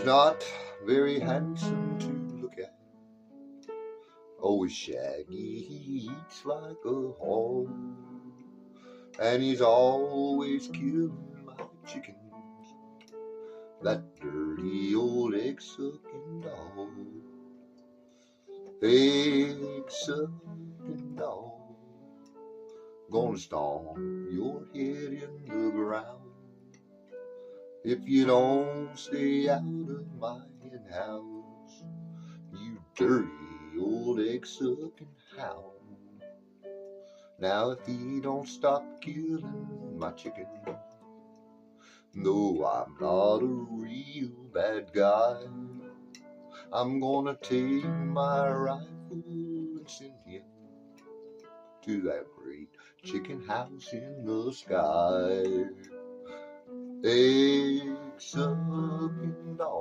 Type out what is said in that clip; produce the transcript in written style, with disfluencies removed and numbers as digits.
Not very handsome to look at. Always shaggy, he eats like a hog. And he's always killing my chickens. That dirty old egg-sucking dog. Egg-sucking dog. Gonna stomp your head in the ground if you don't stay out of my hen house, you dirty old egg-sucking hound. Now if he don't stop killing my chicken, no, I'm not a real bad guy, I'm gonna take my rifle and send him to that great chicken house in the sky. Egg-sucking dog.